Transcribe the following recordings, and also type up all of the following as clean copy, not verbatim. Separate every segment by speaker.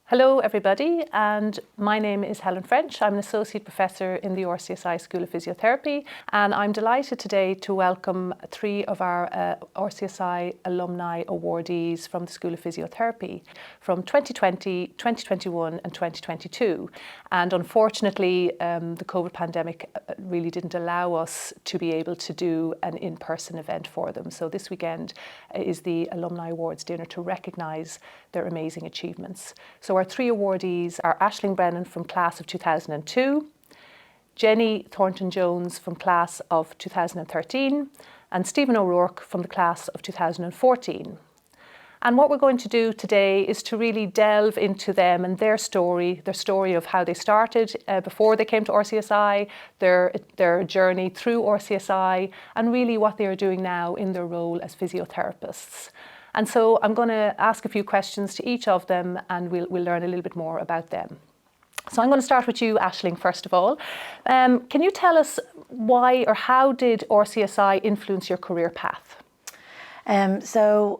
Speaker 1: Hello everybody, and my name is Helen French. I'm an Associate Professor in the RCSI School of Physiotherapy, and I'm delighted today to welcome three of our RCSI Alumni Awardees from the School of Physiotherapy from 2020, 2021 and 2022. And unfortunately, the COVID pandemic really didn't allow us to be able to do an in-person event for them. So this weekend is the Alumni Awards dinner to recognise their amazing achievements. So our three awardees are Aisling Brennan from class of 2002, Jennifer Thornton-Jones from class of 2013, and Stephen O'Rourke from the class of 2014. And what we're going to do today is to really delve into them and their story of how they started before they came to RCSI, their journey through RCSI, and really what they are doing now in their role as physiotherapists. And so I'm going to ask a few questions to each of them, and we'll learn a little bit more about them. So I'm going to start with you, Aisling, first of all. Can you tell us why or how did RCSI influence your career path?
Speaker 2: So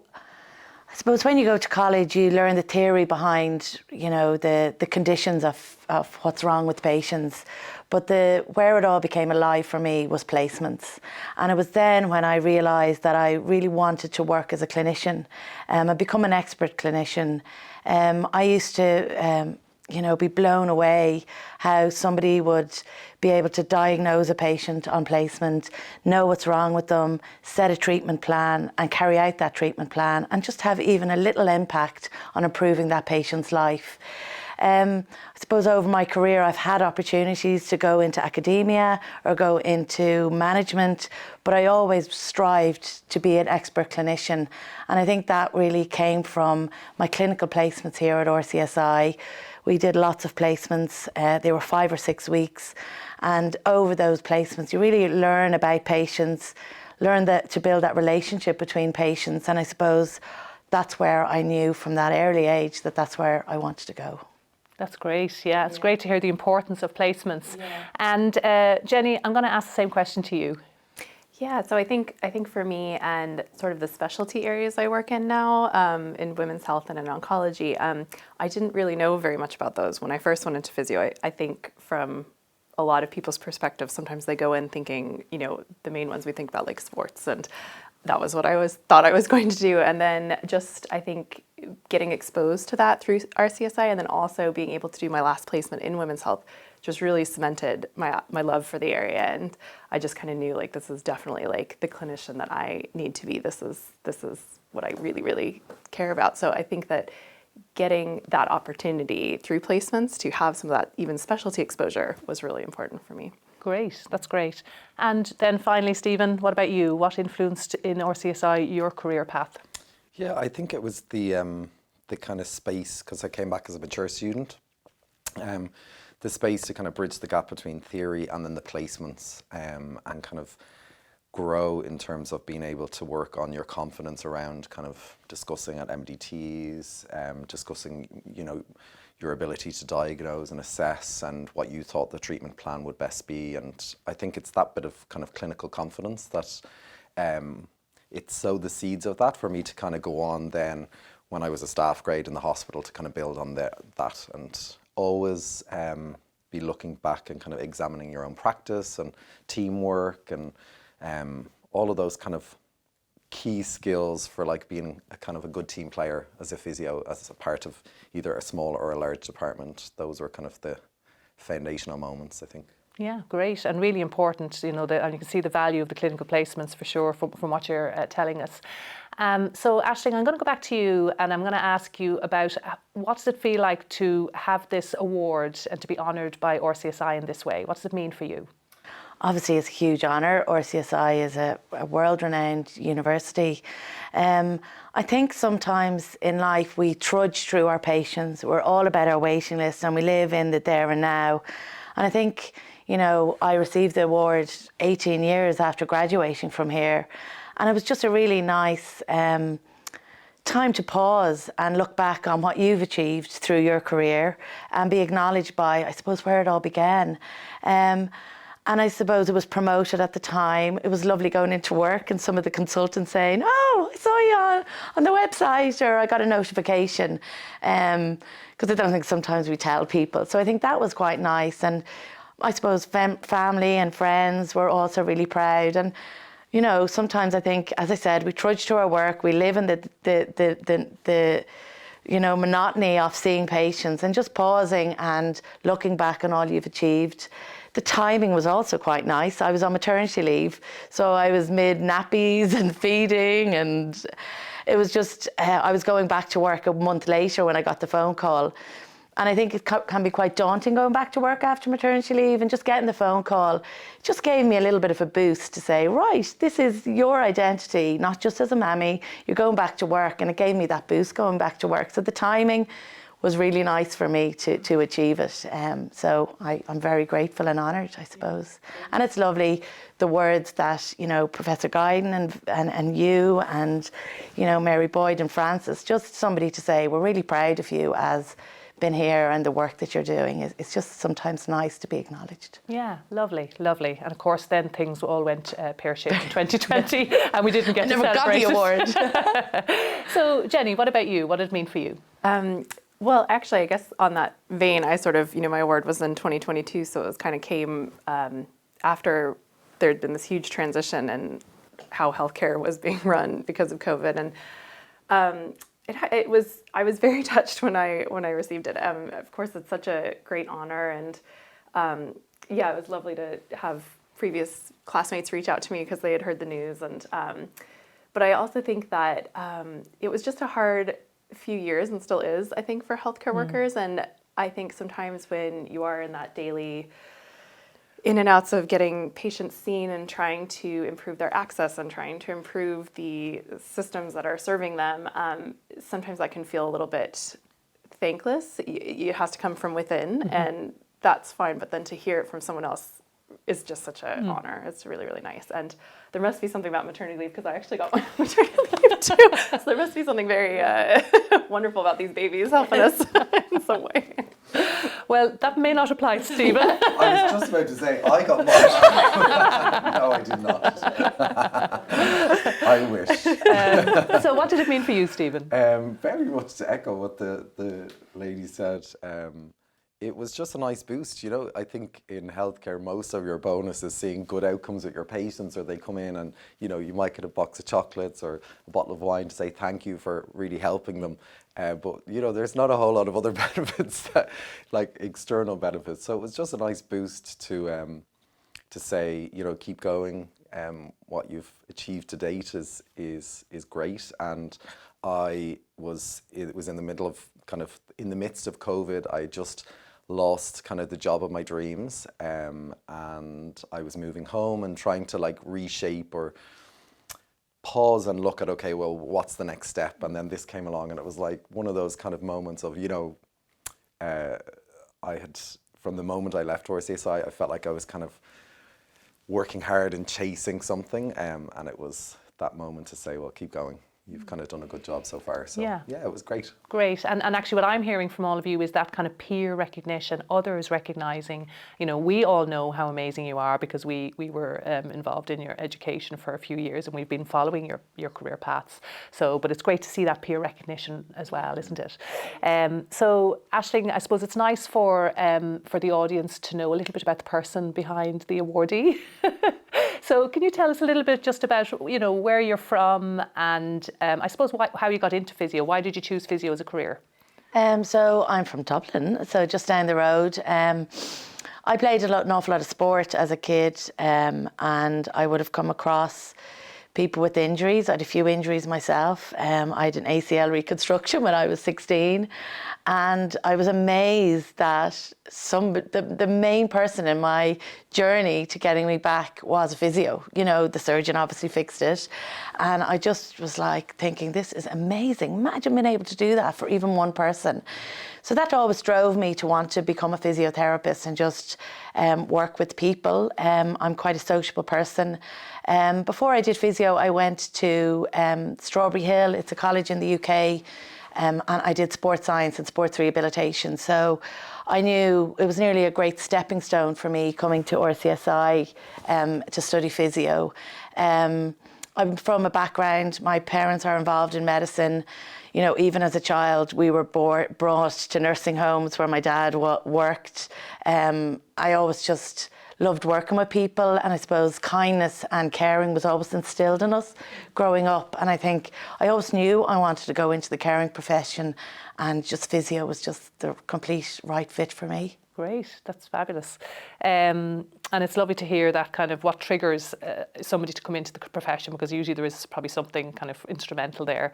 Speaker 2: I suppose when you go to college, you learn the theory behind, the conditions of what's wrong with patients. But where it all became alive for me was placements. And it was then when I realised that I really wanted to work as a clinician. I'd become an expert clinician. I used to, be blown away how somebody would be able to diagnose a patient on placement, know what's wrong with them, set a treatment plan and carry out that treatment plan and just have even a little impact on improving that patient's life. I suppose over my career I've had opportunities to go into academia or go into management, but I always strived to be an expert clinician, and I think that really came from my clinical placements here at RCSI. We did lots of placements, they were 5 or 6 weeks, and over those placements you really learn about patients, learn to build that relationship between patients, and I suppose that's where I knew from that early age that that's where I wanted to go.
Speaker 1: That's great. Yeah, it's great to hear the importance of placements. Yeah. And Jenny, I'm going to ask the same question to you.
Speaker 3: Yeah, so I think for me and sort of the specialty areas I work in now, in women's health and in oncology, I didn't really know very much about those when I first went into physio. I think from a lot of people's perspective, sometimes they go in thinking, the main ones we think about like sports, and that was what I thought I was going to do. And then just, I think, getting exposed to that through RCSI and then also being able to do my last placement in women's health just really cemented my love for the area. And I just kind of knew like, this is definitely like the clinician that I need to be. This is what I really, really care about. So I think that getting that opportunity through placements to have some of that even specialty exposure was really important for me.
Speaker 1: Great, that's great. And then finally, Stephen, what about you? What influenced in RCSI your career path?
Speaker 4: Yeah, I think it was the kind of space, because I came back as a mature student, the space to kind of bridge the gap between theory and then the placements, and kind of grow in terms of being able to work on your confidence around kind of discussing at MDTs, discussing, your ability to diagnose and assess and what you thought the treatment plan would best be. And I think it's that bit of kind of clinical confidence that it sowed the seeds of that for me to kind of go on then when I was a staff grade in the hospital to kind of build on that and always be looking back and kind of examining your own practice and teamwork and all of those kind of key skills for like being a kind of a good team player as a physio, as a part of either a small or a large department. Those were kind of the foundational moments, I think.
Speaker 1: Yeah, great, and really important, and you can see the value of the clinical placements for sure from what you're telling us. So Aisling, I'm going to go back to you and I'm going to ask you about what does it feel like to have this award and to be honoured by RCSI in this way? What does it mean for you?
Speaker 2: Obviously, it's a huge honour. RCSI is a world-renowned university. I think sometimes in life we trudge through our patients. We're all about our waiting list and we live in the there and now. And I think, I received the award 18 years after graduating from here. And it was just a really nice time to pause and look back on what you've achieved through your career and be acknowledged by, I suppose, where it all began. And I suppose it was promoted at the time. It was lovely going into work and some of the consultants saying, oh, I saw you on the website, or I got a notification. Because I don't think sometimes we tell people. So I think that was quite nice. And I suppose family and friends were also really proud. And, you know, sometimes I think, as I said, we trudge to our work, we live in the you know, monotony of seeing patients and just pausing and looking back on all you've achieved. The timing was also quite nice. I was on maternity leave, so I was mid nappies and feeding, and it was just, I was going back to work a month later when I got the phone call. And I think it can be quite daunting going back to work after maternity leave, and just getting the phone call just gave me a little bit of a boost to say, right, this is your identity, not just as a mammy, you're going back to work. And it gave me that boost going back to work. So the timing was really nice for me to achieve it. So I'm very grateful and honoured, I suppose. And it's lovely, the words that, you know, Professor Guyton and you and, you know, Mary Boyd and Francis, just somebody to say, we're really proud of you as been here, and the work that you're doing. It's just sometimes nice to be acknowledged.
Speaker 1: Yeah, lovely, lovely. And of course then things all went pear-shaped in 2020 and we didn't get to celebrate
Speaker 2: it. Never got the award.
Speaker 1: So Jenny, what about you? What did it mean for you?
Speaker 3: Well, actually, I guess on that vein, I sort of, you know, my award was in 2022, so it was kind of came after there'd been this huge transition in how healthcare was being run because of COVID. And it was, I was very touched when I received it. Of course, it's such a great honor, and yeah, it was lovely to have previous classmates reach out to me because they had heard the news. And but I also think that it was just a hard few years, and still is, I think, for healthcare workers. And I think sometimes when you are in that daily in and outs of getting patients seen and trying to improve their access and trying to improve the systems that are serving them, sometimes that can feel a little bit thankless. It has to come from within, and that's fine. But then to hear it from someone else is just such an honor. It's really, really nice. And there must be something about maternity leave, because I actually got my maternity leave too. So there must be something very wonderful about these babies helping us in some way.
Speaker 1: Well, that may not apply to Stephen.
Speaker 4: I was just about to say, I got mine. No, I did not. I wish.
Speaker 1: So what did it mean for you, Stephen?
Speaker 4: Very much to echo what the lady said. It was just a nice boost. You know, I think in healthcare, most of your bonus is seeing good outcomes with your patients, or they come in and, you know, you might get a box of chocolates or a bottle of wine to say thank you for really helping them. But, you know, there's not a whole lot of other benefits, like external benefits. So it was just a nice boost to say, you know, keep going. What you've achieved to date is great. And it was in the middle of in the midst of COVID. I just lost kind of the job of my dreams, and I was moving home and trying to like reshape or pause and look at, okay, well, what's the next step? And then this came along, and it was like one of those kind of moments of, you know, I had, from the moment I left RCSI, I felt like I was kind of working hard and chasing something, and it was that moment to say, well, keep going. You've kind of done a good job so far. So yeah, it was great.
Speaker 1: Great. And actually what I'm hearing from all of you is that kind of peer recognition, others recognising, you know, we all know how amazing you are because we were involved in your education for a few years, and we've been following your career paths. So, but it's great to see that peer recognition as well, isn't it? So Aisling, I suppose it's nice for the audience to know a little bit about the person behind the awardee. So can you tell us a little bit just about, you know, where you're from, and I suppose how you got into physio? Why did you choose physio as a career?
Speaker 2: So I'm from Dublin, so just down the road. I played an awful lot of sport as a kid, and I would have come across people with injuries. I had a few injuries myself. I had an ACL reconstruction when I was 16, and I was amazed that the main person in my journey to getting me back was a physio. You know, the surgeon obviously fixed it, and I just was like thinking, this is amazing. Imagine being able to do that for even one person. So that always drove me to want to become a physiotherapist and just work with people. I'm quite a sociable person. Before I did physio, I went to Strawberry Hill. It's a college in the UK. and I did sports science and sports rehabilitation. So I knew it was nearly a great stepping stone for me coming to RCSI to study physio. I'm from a background, my parents are involved in medicine. You know, even as a child, we were brought to nursing homes where my dad worked. I always just loved working with people, and I suppose kindness and caring was always instilled in us growing up. And I think I always knew I wanted to go into the caring profession, and just physio was just the complete right fit for me.
Speaker 1: Great, that's fabulous. And it's lovely to hear that kind of what triggers somebody to come into the profession, because usually there is probably something kind of instrumental there.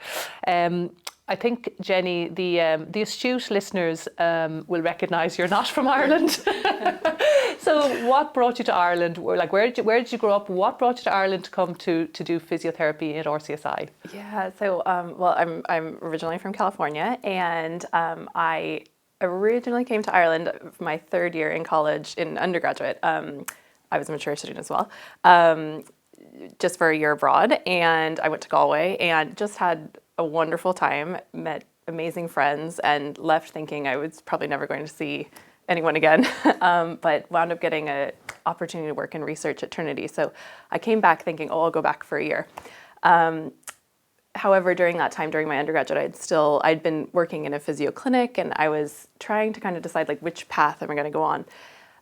Speaker 1: I think, Jenny, the astute listeners will recognise you're not from Ireland. So what brought you to Ireland? Like, where did you grow up? What brought you to Ireland to come to do physiotherapy at RCSI?
Speaker 3: Yeah, so well, I'm originally from California, and I originally came to Ireland my third year in college in undergraduate. I was a mature student as well, just for a year abroad, and I went to Galway and just had a wonderful time, met amazing friends, and left thinking I was probably never going to see anyone again, but wound up getting an opportunity to work in research at Trinity. So I came back thinking, oh, I'll go back for a year. However, during that time, during my undergraduate, I'd been working in a physio clinic, and I was trying to kind of decide, like, which path am I going to go on.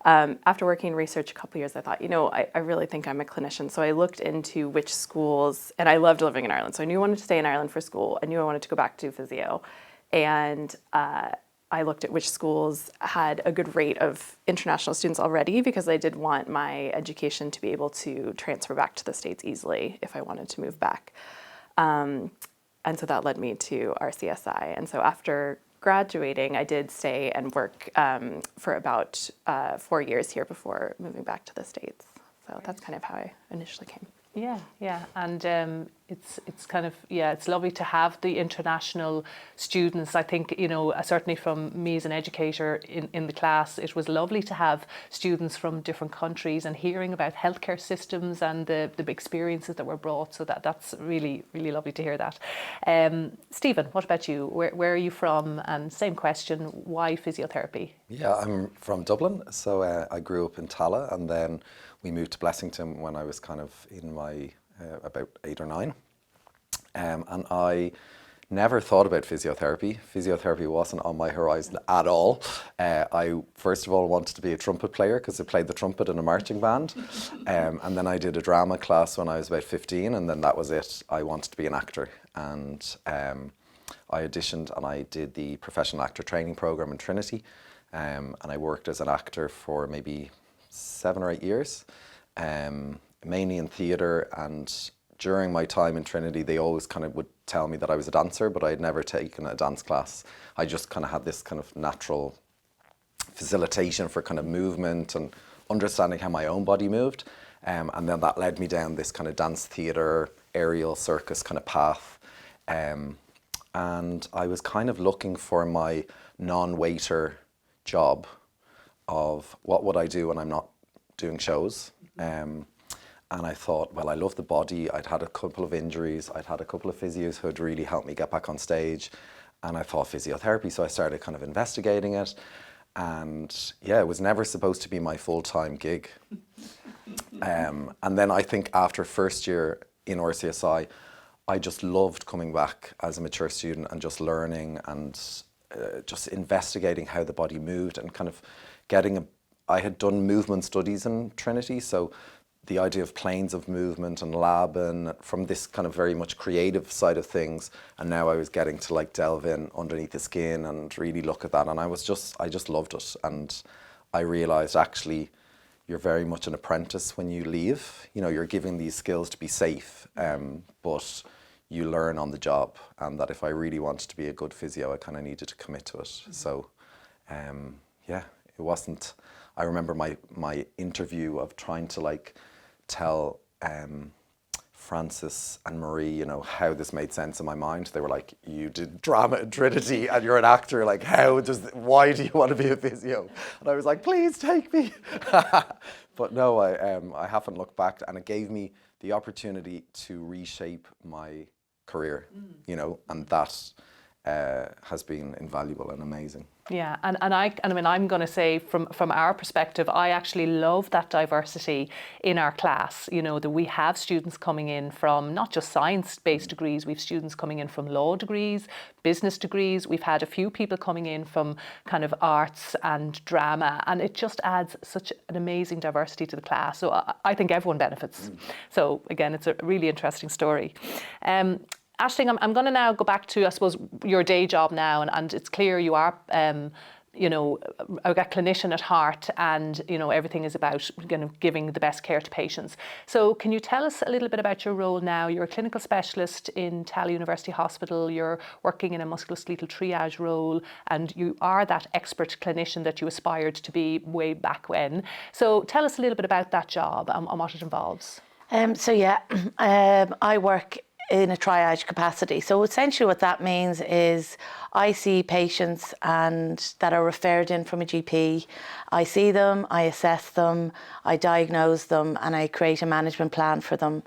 Speaker 3: After working in research a couple of years, I thought, I really think I'm a clinician. So I looked into which schools, and I loved living in Ireland. So I knew I wanted to stay in Ireland for school. I knew I wanted to go back to physio. And I looked at which schools had a good rate of international students already, because I did want my education to be able to transfer back to the States easily if I wanted to move back. And so that led me to RCSI. And so after graduating, I did stay and work for about 4 years here before moving back to the States. So that's kind of how I initially came.
Speaker 1: Yeah, and it's kind of, it's lovely to have the international students. I think, certainly from me as an educator in the class, it was lovely to have students from different countries and hearing about healthcare systems and the experiences that were brought. So that's really, really lovely to hear that. Stephen, what about you? Where are you from? And same question, why physiotherapy?
Speaker 4: Yeah, I'm from Dublin, so I grew up in Tala, and then we moved to Blessington when I was kind of in my about 8 or 9. And I never thought about physiotherapy. Physiotherapy wasn't on my horizon at all. I, first of all, wanted to be a trumpet player because I played the trumpet in a marching band. And then I did a drama class when I was about 15, and then that was it. I wanted to be an actor. And I auditioned and I did the professional actor training program in Trinity. And I worked as an actor for maybe 7 or 8 years, mainly in theatre. And during my time in Trinity, they always kind of would tell me that I was a dancer, but I had never taken a dance class. I just kind of had this kind of natural facilitation for kind of movement and understanding how my own body moved. And then that led me down this kind of dance theatre, aerial circus kind of path. And I was kind of looking for my non-waiter job of what would I do when I'm not doing shows. And I thought, well, I love the body. I'd had a couple of injuries. I'd had a couple of physios who had really helped me get back on stage. And I thought physiotherapy, so I started kind of investigating it. And yeah, it was never supposed to be my full-time gig. And then I think after first year in RCSI, I just loved coming back as a mature student and just learning and just investigating how the body moved and kind of I had done movement studies in Trinity, so the idea of planes of movement and lab and from this kind of very much creative side of things, and now I was getting to like delve in underneath the skin and really look at that, and I just loved it. And I realized actually you're very much an apprentice when you leave. You're given these skills to be safe, but you learn on the job, and that if I really wanted to be a good physio, I kind of needed to commit to it. So it wasn't, I remember my interview of trying to like tell Francis and Marie, how this made sense in my mind. They were like, you did drama at Trinity and you're an actor, like why do you want to be a physio? And I was like, please take me. But no, I haven't looked back, and it gave me the opportunity to reshape my career, and that has been invaluable and amazing.
Speaker 1: Yeah, and I mean, I'm going to say from our perspective, I actually love that diversity in our class. You know, that we have students coming in from not just science-based degrees, we've students coming in from law degrees, business degrees. We've had a few people coming in from kind of arts and drama, and it just adds such an amazing diversity to the class. So I think everyone benefits. So again, it's a really interesting story. Aisling, I'm going to now go back to, I suppose, your day job now, and it's clear you are, you know, a clinician at heart, and, you know, everything is about giving the best care to patients. So can you tell us a little bit about your role now? You're a clinical specialist in Tala University Hospital, you're working in a musculoskeletal triage role, and you are that expert clinician that you aspired to be way back when. So tell us a little bit about that job and what it involves.
Speaker 2: I work in a triage capacity. So essentially what that means is I see patients that are referred in from a GP. I see them, I assess them, I diagnose them, and I create a management plan for them.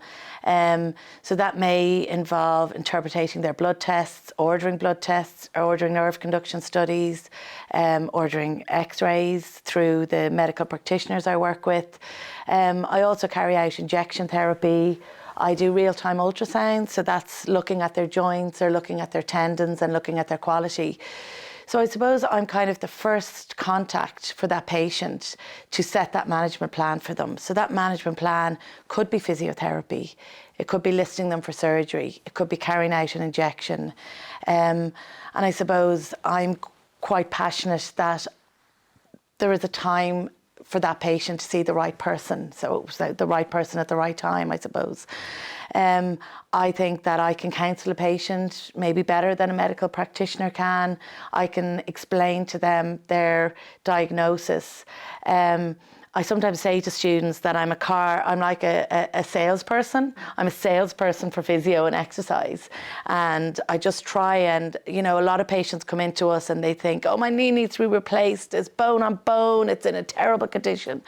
Speaker 2: So that may involve interpreting their blood tests, ordering nerve conduction studies, ordering x-rays through the medical practitioners I work with. I also carry out injection therapy. I do real-time ultrasound, so that's looking at their joints or looking at their tendons and looking at their quality. So I suppose I'm kind of the first contact for that patient to set that management plan for them. So that management plan could be physiotherapy, it could be listing them for surgery, it could be carrying out an injection. And I suppose I'm quite passionate that there is a time for that patient to see the right person. So the right person at the right time, I suppose. I think that I can counsel a patient maybe better than a medical practitioner can. I can explain to them their diagnosis. I sometimes say to students that I'm like a salesperson. I'm a salesperson for physio and exercise. And I just try and, you know, a lot of patients come into us and they think, oh, my knee needs to be replaced. It's bone on bone. It's in a terrible condition.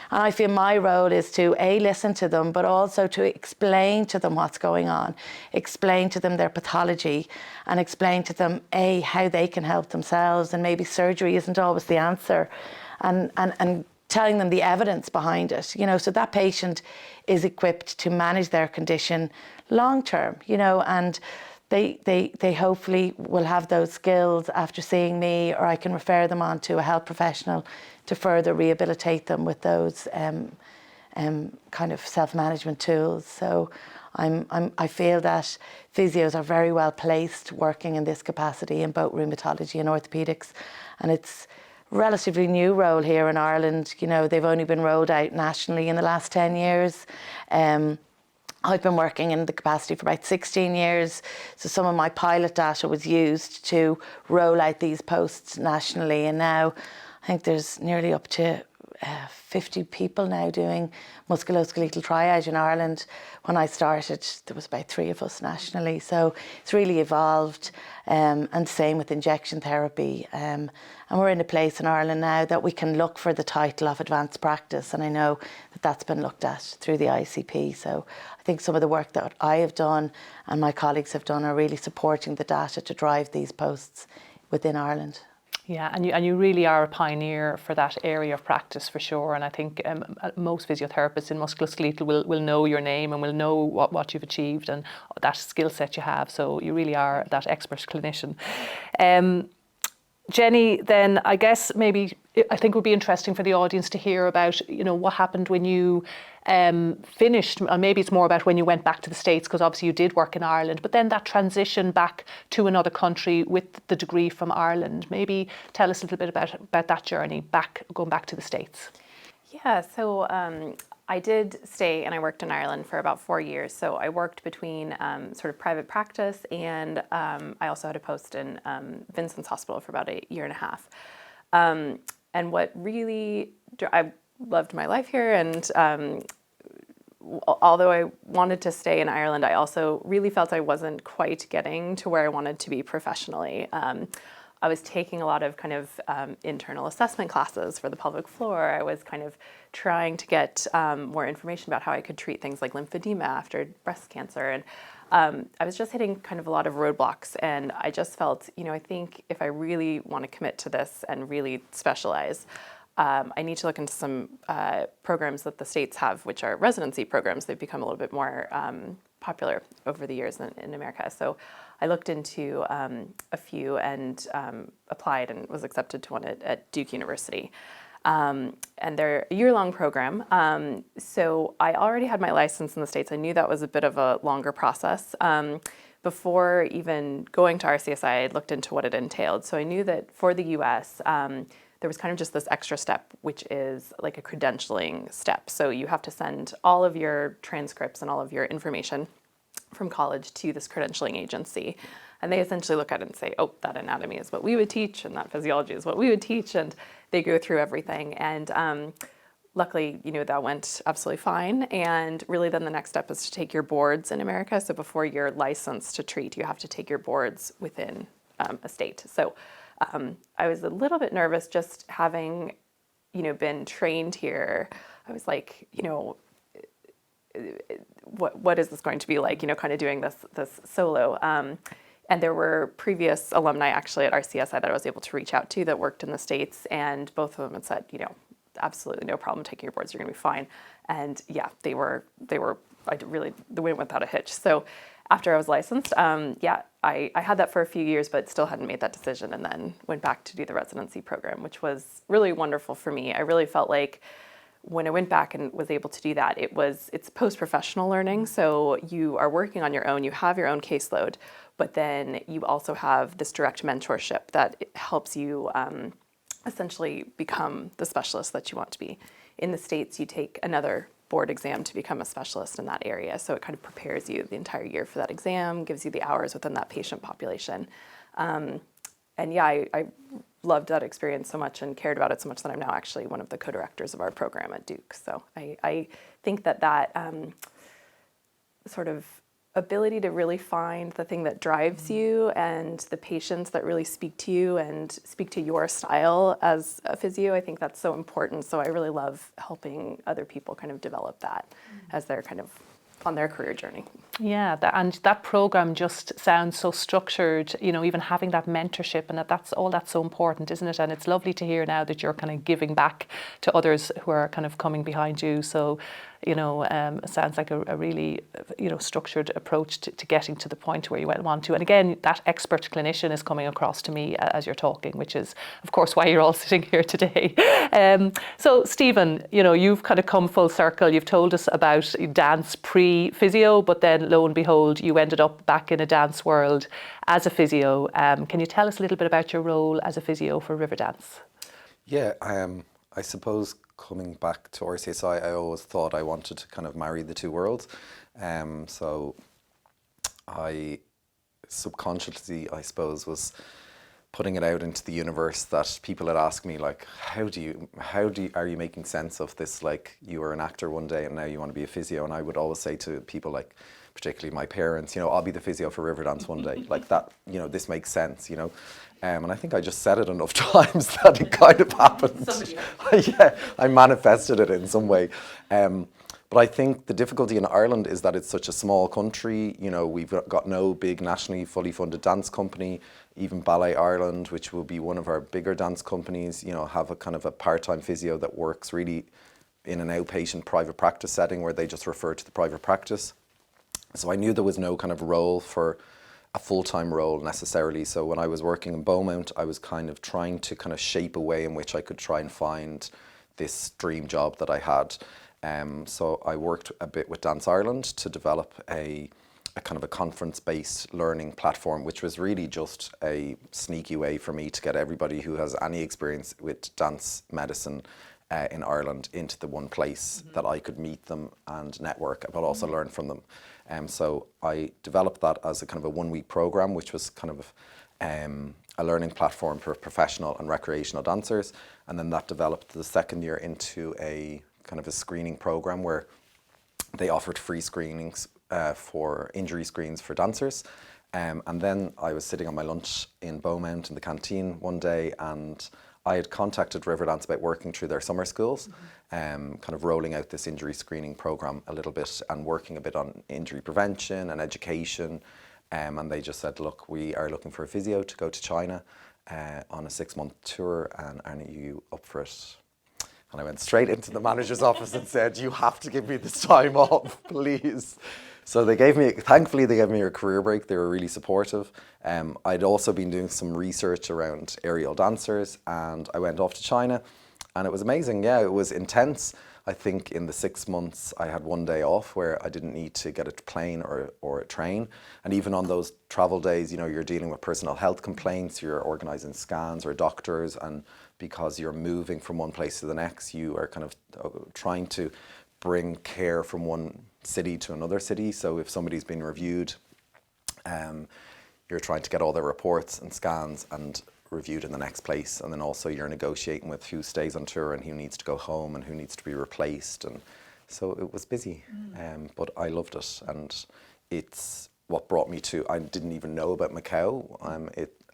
Speaker 2: And I feel my role is to listen to them, but also to explain to them what's going on, explain to them their pathology, and explain to them, how they can help themselves. And maybe surgery isn't always the answer. And telling them the evidence behind it, you know, so that patient is equipped to manage their condition long term, you know, and they hopefully will have those skills after seeing me, or I can refer them on to a health professional to further rehabilitate them with those kind of self-management tools. So I feel that physios are very well placed working in this capacity in both rheumatology and orthopaedics, and it's relatively new role here in Ireland. You know, they've only been rolled out nationally in the last 10 years. I've been working in the capacity for about 16 years. So some of my pilot data was used to roll out these posts nationally. And now I think there's nearly up to 50 people now doing musculoskeletal triage in Ireland. When I started, there was about 3 of us nationally. So it's really evolved, and same with injection therapy. And we're in a place in Ireland now that we can look for the title of advanced practice. And I know that that's been looked at through the ICP. So I think some of the work that I have done and my colleagues have done are really supporting the data to drive these posts within Ireland.
Speaker 1: Yeah, and you really are a pioneer for that area of practice for sure. And I think most physiotherapists in musculoskeletal will know your name and will know what you've achieved and that skill set you have. So you really are that expert clinician. Jenny, then I guess maybe I think it would be interesting for the audience to hear about, you know, what happened when you finished, or maybe it's more about when you went back to the States, because obviously you did work in Ireland, but then that transition back to another country with the degree from Ireland. Maybe tell us a little bit about that journey going back to the States.
Speaker 3: Yeah, so I did stay and I worked in Ireland for about 4 years. So I worked between sort of private practice and I also had a post in Vincent's Hospital for about 1.5 years. And what really, I loved my life here, and although I wanted to stay in Ireland, I also really felt I wasn't quite getting to where I wanted to be professionally. I was taking a lot of kind of internal assessment classes for the pelvic floor. I was kind of trying to get more information about how I could treat things like lymphedema after breast cancer. And I was just hitting kind of a lot of roadblocks. And I just felt, I think if I really want to commit to this and really specialize, I need to look into some programs that the states have, which are residency programs. They've become a little bit more popular over the years in America. So I looked into a few and applied and was accepted to one at Duke University. And they're a year-long program. So I already had my license in the States. I knew that was a bit of a longer process. Before even going to RCSI, I had looked into what it entailed. So I knew that for the US, there was kind of just this extra step, which is like a credentialing step. So you have to send all of your transcripts and all of your information from college to this credentialing agency. And they essentially look at it and say, oh, that anatomy is what we would teach, and that physiology is what we would teach. And they go through everything. And luckily, that went absolutely fine. And really then the next step is to take your boards in America. So before you're licensed to treat, you have to take your boards within a state. So I was a little bit nervous just having, been trained here. I was like, what is this going to be like, kind of doing this solo. And there were previous alumni actually at RCSI that I was able to reach out to that worked in the States, and both of them had said, absolutely no problem taking your boards, you're going to be fine. And yeah, they were, the wind went without a hitch. So after I was licensed, I had that for a few years, but still hadn't made that decision, and then went back to do the residency program, which was really wonderful for me. I really felt like when I went back and was able to do that, it's post-professional learning. So you are working on your own, you have your own caseload, but then you also have this direct mentorship that helps you essentially become the specialist that you want to be. In the States, you take another board exam to become a specialist in that area. So it kind of prepares you the entire year for that exam, gives you the hours within that patient population. And yeah, I loved that experience so much and cared about it so much that I'm now actually one of the co-directors of our program at Duke. So I think that sort of ability to really find the thing that drives you and the patients that really speak to you and speak to your style as a physio, I think that's so important. So I really love helping other people kind of develop that as they're kind of on their career journey.
Speaker 1: Yeah, and that program just sounds so structured, even having that mentorship, and that's so important, isn't it? And it's lovely to hear now that you're kind of giving back to others who are kind of coming behind you. So, it sounds like a really, structured approach to getting to the point where you want to. And again, that expert clinician is coming across to me as you're talking, which is, of course, why you're all sitting here today. So, Stephen, you've kind of come full circle. You've told us about dance pre-physio, but then lo and behold, you ended up back in a dance world as a physio. Can you tell us a little bit about your role as a physio for Riverdance?
Speaker 4: Yeah, I suppose coming back to RCSI, I always thought I wanted to kind of marry the two worlds. So I subconsciously, I suppose, was putting it out into the universe that people had asked me, like, are you making sense of this? Like, you were an actor one day and now you want to be a physio. And I would always say to people, like, particularly my parents, I'll be the physio for Riverdance one day. Like that, this makes sense, And I think I just said it enough times that it kind of happened. Yeah, I manifested it in some way. But I think the difficulty in Ireland is that it's such a small country. We've got no big nationally fully funded dance company. Even Ballet Ireland, which will be one of our bigger dance companies, have a kind of a part-time physio that works really in an outpatient private practice setting where they just refer to the private practice. So I knew there was no kind of role for a full-time role necessarily. So when I was working in Beaumont, I was kind of trying to kind of shape a way in which I could try and find this dream job that I had. So I worked a bit with Dance Ireland to develop a kind of a conference-based learning platform, which was really just a sneaky way for me to get everybody who has any experience with dance medicine in Ireland into the one place that I could meet them and network, but also learn from them. So I developed that as a kind of a one-week program, which was kind of a learning platform for professional and recreational dancers. And then that developed the second year into a kind of a screening program where they offered free screenings for injury screens for dancers. And then I was sitting on my lunch in Beaumont in the canteen one day, and I had contacted Riverdance about working through their summer schools, kind of rolling out this injury screening program a little bit and working a bit on injury prevention and education. And they just said, look, we are looking for a physio to go to China on a 6-month tour, and are you up for it? And I went straight into the manager's office and said, you have to give me this time off, please. So thankfully they gave me a career break. They were really supportive. I'd also been doing some research around aerial dancers, and I went off to China, and it was amazing. Yeah, it was intense. I think in the 6 months I had 1 day off where I didn't need to get a plane or a train. And even on those travel days, you're dealing with personal health complaints, you're organising scans or doctors, and because you're moving from one place to the next, you are kind of trying to bring care from one city to another city. So if somebody's been reviewed, you're trying to get all their reports and scans and reviewed in the next place, and then also you're negotiating with who stays on tour and who needs to go home and who needs to be replaced, and so it was busy. But I loved it, and it's what brought me to, I didn't even know about Macau,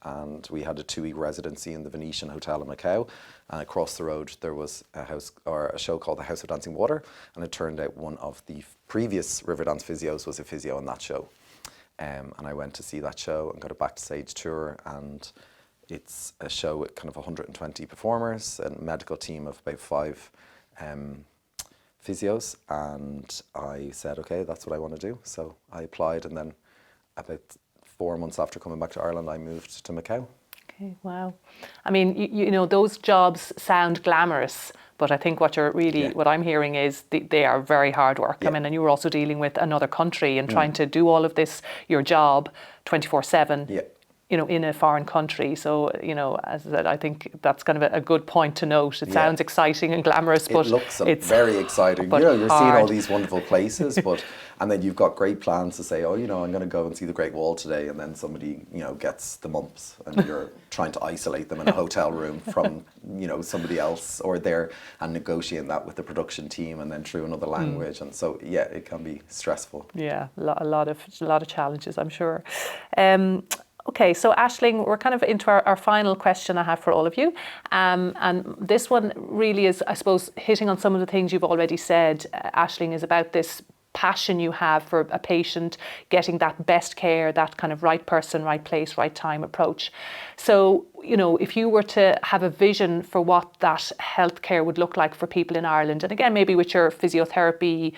Speaker 4: and we had a 2-week residency in the Venetian Hotel in Macau, and across the road there was a show called The House of Dancing Water, and it turned out one of the previous Riverdance physios was a physio in that show, and I went to see that show and got a backstage tour, and it's a show with kind of 120 performers, a medical team of about 5 physios, and I said, okay, that's what I want to do. So I applied, and then about 4 months after coming back to Ireland, I moved to Macau.
Speaker 1: Okay, wow. I mean, you know, those jobs sound glamorous, but I think what I'm hearing is they are very hard work.
Speaker 4: Yeah.
Speaker 1: I mean, and you were also dealing with another country and trying to do all of this, your job, 24/7.
Speaker 4: Yeah.
Speaker 1: In a foreign country. So, as I said, I think that's kind of a good point to note. It sounds exciting and glamorous, but
Speaker 4: it looks
Speaker 1: it's
Speaker 4: very exciting.
Speaker 1: but
Speaker 4: You're seeing all
Speaker 1: hard.
Speaker 4: these wonderful places, and then you've got great plans to say, I'm going to go and see the Great Wall today, and then somebody, gets the mumps, and you're trying to isolate them in a hotel room from, somebody else, or there, and negotiating that with the production team, and then through another language, and so it can be stressful.
Speaker 1: Yeah, a lot of challenges, I'm sure. Okay, so Aisling, we're kind of into our final question I have for all of you. And this one really is, I suppose, hitting on some of the things you've already said, Aisling, is about this passion you have for a patient, getting that best care, that kind of right person, right place, right time approach. So, if you were to have a vision for what that healthcare would look like for people in Ireland, and again, maybe with your physiotherapy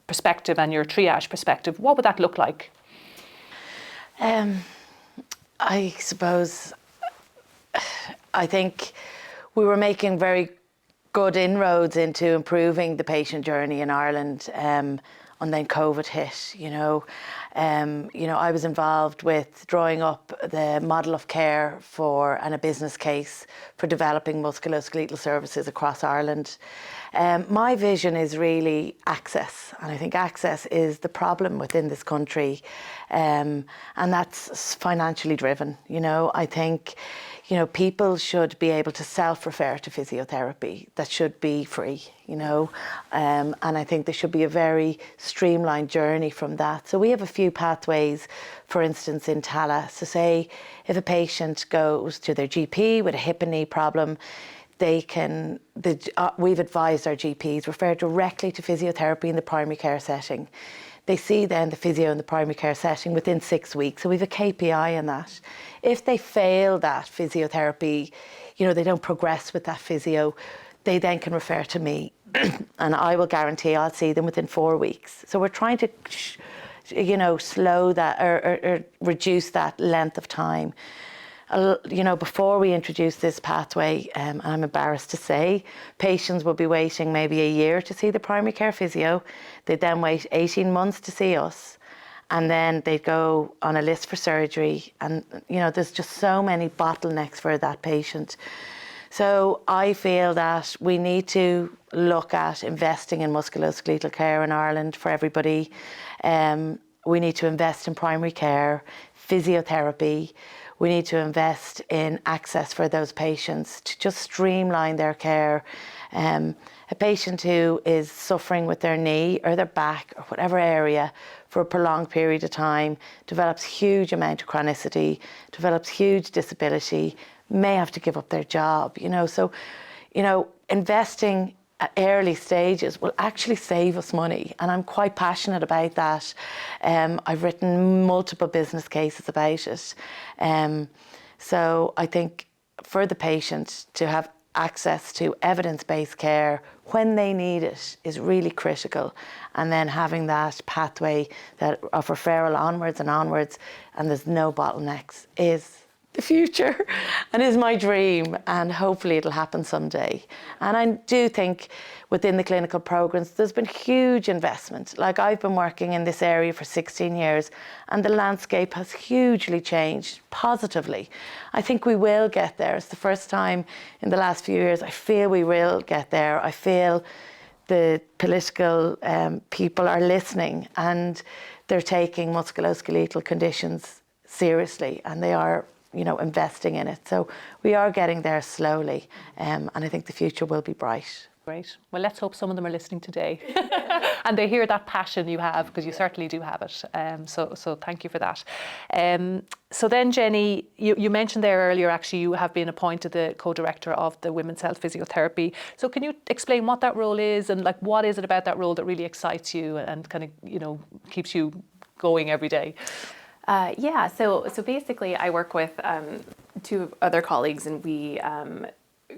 Speaker 1: perspective and your triage perspective, what would that look like?
Speaker 2: I suppose, I think we were making very good inroads into improving the patient journey in Ireland, and then COVID hit, I was involved with drawing up the model of care and a business case for developing musculoskeletal services across Ireland. My vision is really access, and I think access is the problem within this country, and that's financially driven. I think, people should be able to self-refer to physiotherapy. That should be free, and I think there should be a very streamlined journey from that. So we have a few pathways, for instance, in Tala. So say if a patient goes to their GP with a hip and knee problem, we've advised our GPs refer directly to physiotherapy in the primary care setting. They see then the physio in the primary care setting within 6 weeks. So we have a KPI in that. If they fail that physiotherapy, they don't progress with that physio, they then can refer to me and I will guarantee I'll see them within 4 weeks. So we're trying to, slow that or reduce that length of time. Before we introduced this pathway, I'm embarrassed to say, patients will be waiting maybe a year to see the primary care physio. They'd then wait 18 months to see us, and then they'd go on a list for surgery. And, there's just so many bottlenecks for that patient. So I feel that we need to look at investing in musculoskeletal care in Ireland for everybody. We need to invest in primary care, physiotherapy. We need to invest in access for those patients to just streamline their care. A patient who is suffering with their knee or their back or whatever area for a prolonged period of time, develops huge amount of chronicity, develops huge disability, may have to give up their job, So, investing at early stages will actually save us money, and I'm quite passionate about that. I've written multiple business cases about it. So I think for the patient to have access to evidence-based care when they need it is really critical, and then having that pathway that of referral onwards and there's no bottlenecks is the future and is my dream, and hopefully it'll happen someday. And I do think within the clinical programs there's been huge investment. Like, I've been working in this area for 16 years and the landscape has hugely changed positively. I think we will get there. It's the first time in the last few years I feel we will get there. I feel the political people are listening and they're taking musculoskeletal conditions seriously, and they are investing in it. So we are getting there slowly, and I think the future will be bright.
Speaker 1: Great. Well, let's hope some of them are listening today and they hear that passion you have, because you certainly do have it. So thank you for that. So then, Jenny, you mentioned there earlier, actually, you have been appointed the co-director of the Women's Health Physiotherapy. So can you explain what that role is, and what is it about that role that really excites you and kind of, keeps you going every day?
Speaker 3: So basically I work with two other colleagues, and we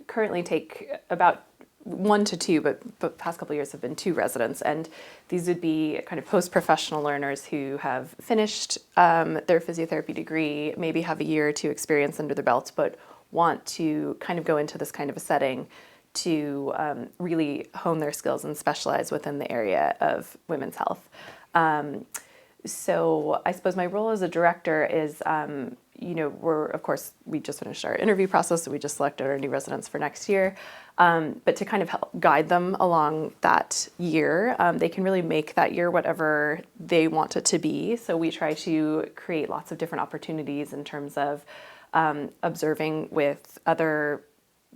Speaker 3: currently take about 1 to 2, but the past couple of years have been 2 residents, and these would be kind of post-professional learners who have finished their physiotherapy degree, maybe have a year or 2 experience under their belt, but want to kind of go into this kind of a setting to really hone their skills and specialize within the area of women's health. So I suppose my role as a director is, we just finished our interview process, so we just selected our new residents for next year. But to kind of help guide them along that year, they can really make that year whatever they want it to be. So we try to create lots of different opportunities in terms of observing with other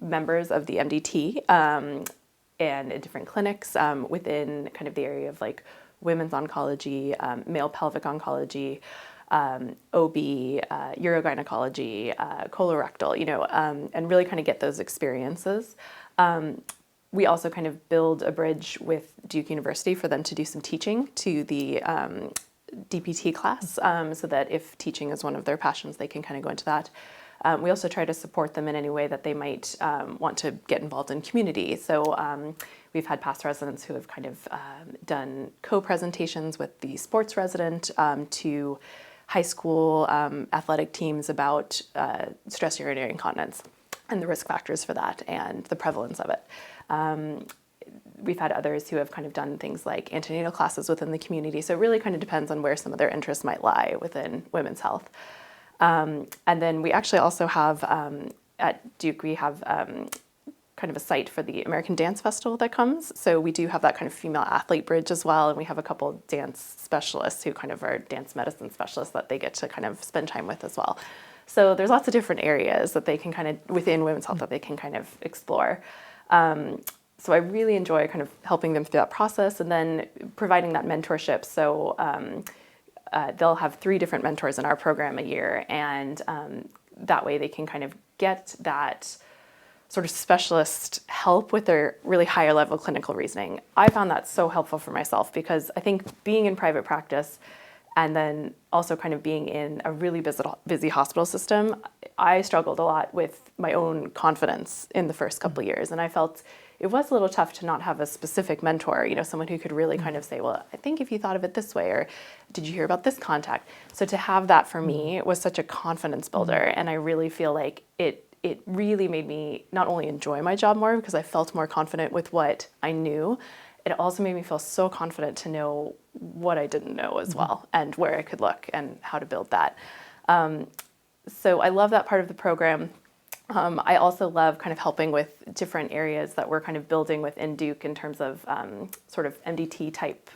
Speaker 3: members of the MDT and in different clinics within kind of the area of women's oncology, male pelvic oncology, OB, urogynecology, colorectal, and really kind of get those experiences. We also kind of build a bridge with Duke University for them to do some teaching to the DPT class, so that if teaching is one of their passions, they can kind of go into that. We also try to support them in any way that they might want to get involved in community. So we've had past residents who have kind of done co-presentations with the sports resident to high school athletic teams about stress urinary incontinence and the risk factors for that and the prevalence of it. We've had others who have kind of done things like antenatal classes within the community. So it really kind of depends on where some of their interests might lie within women's health. And then we actually also have, at Duke, we have kind of a site for the American Dance Festival that comes. So we do have that kind of female athlete bridge as well. And we have a couple dance specialists who kind of are dance medicine specialists that they get to kind of spend time with as well. So there's lots of different areas that they can kind of, within women's health, that they can kind of explore. So I really enjoy kind of helping them through that process and then providing that mentorship. So they'll have 3 different mentors in our program a year, and that way they can kind of get that sort of specialist help with their really higher level clinical reasoning. I found that so helpful for myself, because I think being in private practice and then also kind of being in a really busy hospital system, I struggled a lot with my own confidence in the first couple of years, and I felt it was a little tough to not have a specific mentor, someone who could really kind of say, well, I think if you thought of it this way, or did you hear about this contact? So to have that for me was such a confidence builder, and I really feel like it really made me not only enjoy my job more because I felt more confident with what I knew, it also made me feel so confident to know what I didn't know as well, and where I could look and how to build that. So I love that part of the program. I also love kind of helping with different areas that we're kind of building within Duke in terms of sort of MDT type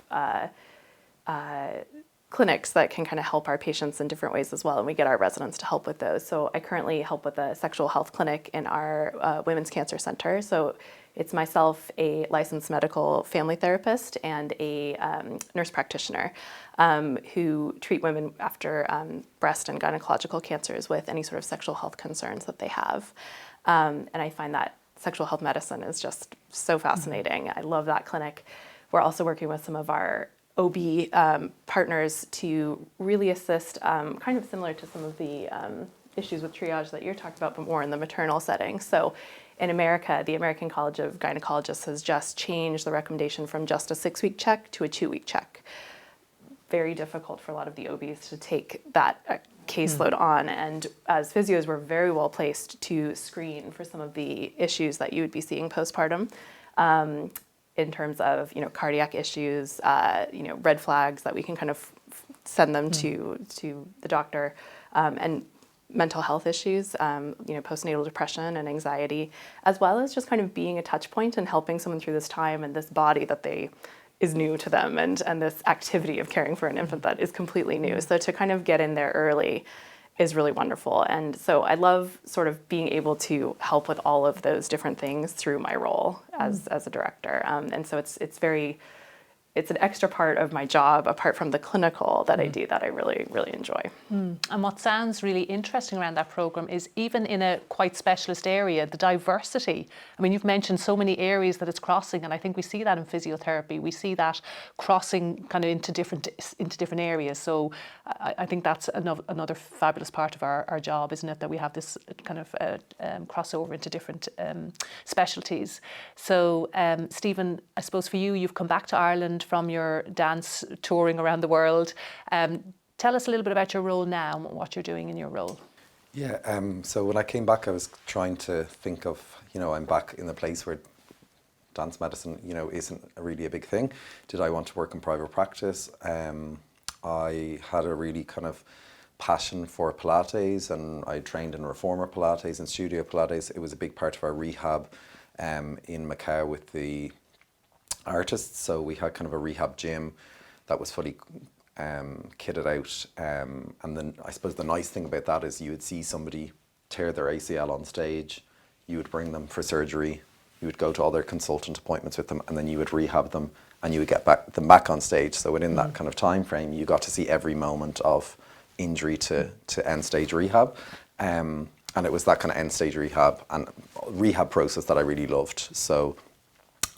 Speaker 3: clinics that can kind of help our patients in different ways as well, and we get our residents to help with those. So I currently help with a sexual health clinic in our Women's Cancer Center. So it's myself, a licensed medical family therapist, and a nurse practitioner who treat women after breast and gynecological cancers with any sort of sexual health concerns that they have. And I find that sexual health medicine is just so fascinating. I love that clinic. We're also working with some of our OB partners to really assist, kind of similar to some of the issues with triage that you're talking about, but more in the maternal setting. So in America, the American College of Gynecologists has just changed the recommendation from just a 6-week check to a 2-week check. Very difficult for a lot of the OBs to take that caseload on, and as physios, we're very well placed to screen for some of the issues that you would be seeing postpartum. In terms of cardiac issues, red flags that we can kind of send them to the doctor, and mental health issues, postnatal depression and anxiety, as well as just kind of being a touch point and helping someone through this time and this body that is new to them, and this activity of caring for an infant that is completely new. So to kind of get in there early is really wonderful. And so I love sort of being able to help with all of those different things through my role as a director. And so it's an extra part of my job, apart from the clinical that I do, that I really, really enjoy.
Speaker 1: And what sounds really interesting around that programme is, even in a quite specialist area, the diversity. I mean, you've mentioned so many areas that it's crossing, and I think we see that in physiotherapy. We see that crossing kind of into different areas. So I think that's another fabulous part of our job, isn't it? That we have this kind of crossover into different specialties. So Stephen, I suppose for you, you've come back to Ireland from your dance touring around the world. Tell us a little bit about your role now and what you're doing in your role.
Speaker 4: Yeah, so when I came back, I was trying to think of, I'm back in a place where dance medicine, isn't really a big thing. Did I want to work in private practice? I had a really kind of passion for Pilates, and I trained in reformer Pilates and studio Pilates. It was a big part of our rehab in Macau with the artists. So we had kind of a rehab gym that was fully kitted out, and then I suppose the nice thing about that is you would see somebody tear their ACL on stage, you would bring them for surgery, you would go to all their consultant appointments with them, and then you would rehab them and you would get them back on stage. So within that kind of time frame, you got to see every moment of injury to end stage rehab, and it was that kind of end stage rehab and rehab process that I really loved. So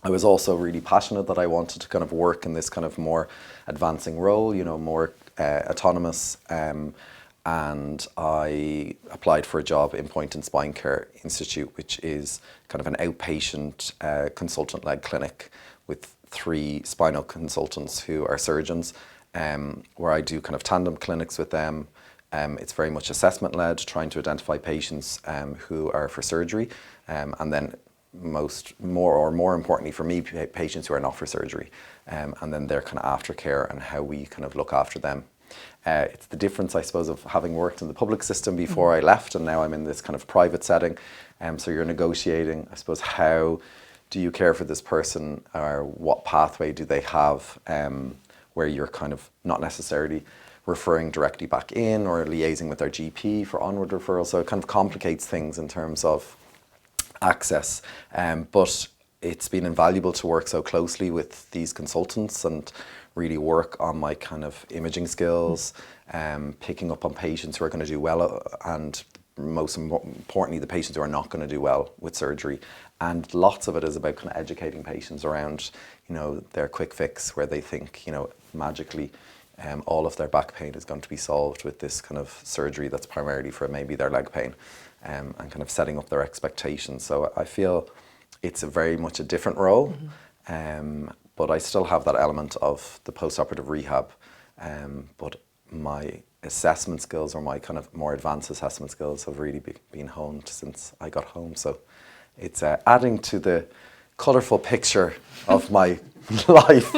Speaker 4: I was also really passionate that I wanted to kind of work in this kind of more advancing role, more autonomous, and I applied for a job in Point and Spine Care Institute, which is kind of an outpatient consultant-led clinic with 3 spinal consultants who are surgeons, where I do kind of tandem clinics with them. It's very much assessment-led, trying to identify patients who are for surgery, and then more importantly for me, patients who are not for surgery, and then their kind of aftercare and how we kind of look after them. It's the difference, I suppose, of having worked in the public system before I left, and now I'm in this kind of private setting. So you're negotiating, I suppose, how do you care for this person, or what pathway do they have, where you're kind of not necessarily referring directly back in or liaising with their GP for onward referral. So it kind of complicates things in terms of access, but it's been invaluable to work so closely with these consultants and really work on my kind of imaging skills, picking up on patients who are going to do well, and most importantly, the patients who are not going to do well with surgery. And lots of it is about kind of educating patients around, their quick fix, where they think, magically all of their back pain is going to be solved with this kind of surgery that's primarily for maybe their leg pain. And kind of setting up their expectations. So I feel it's very much a different role, but I still have that element of the post-operative rehab, but my assessment skills, or my kind of more advanced assessment skills, have really been honed since I got home. So it's adding to the colourful picture of my life.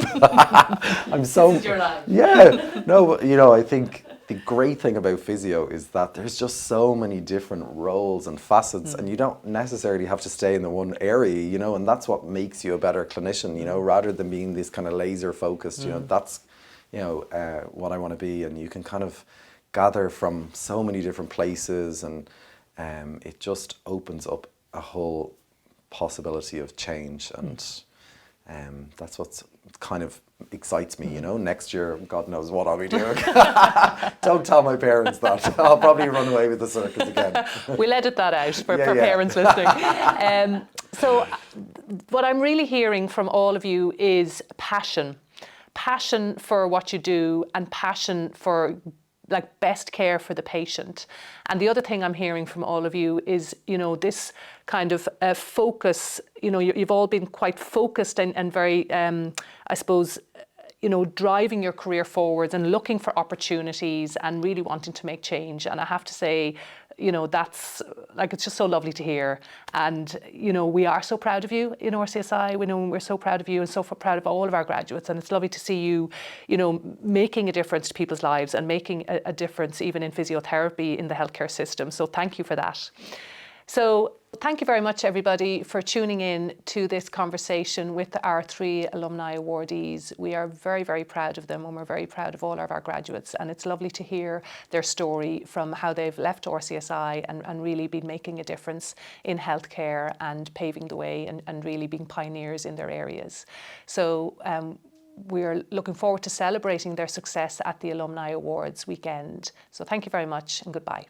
Speaker 4: I'm so... This is your life. Yeah. No, I think the great thing about physio is that there's just so many different roles and facets, and you don't necessarily have to stay in the one area, and that's what makes you a better clinician, rather than being this kind of laser focused, that's, what I want to be, and you can kind of gather from so many different places, and it just opens up a whole possibility of change, and that's what's kind of excites me, Next year, God knows what I'll be doing. Don't tell my parents that. I'll probably run away with the circus again.
Speaker 1: We'll edit that out for
Speaker 4: Yeah.
Speaker 1: parents listening. So what I'm really hearing from all of you is passion for what you do, and passion for best care for the patient. And the other thing I'm hearing from all of you is, this kind of focus, you've all been quite focused and very, I suppose, driving your career forwards and looking for opportunities and really wanting to make change. And I have to say, that's it's just so lovely to hear. And, we are so proud of you in RCSI. We're so proud of you and so proud of all of our graduates. And it's lovely to see you, making a difference to people's lives and making a difference even in physiotherapy in the healthcare system. So thank you for that. So thank you very much, everybody, for tuning in to this conversation with our 3 alumni awardees. We are very, very proud of them, and we're very proud of all of our graduates. And it's lovely to hear their story from how they've left RCSI and really been making a difference in healthcare and paving the way and really being pioneers in their areas. So we're looking forward to celebrating their success at the Alumni Awards weekend. So thank you very much, and goodbye.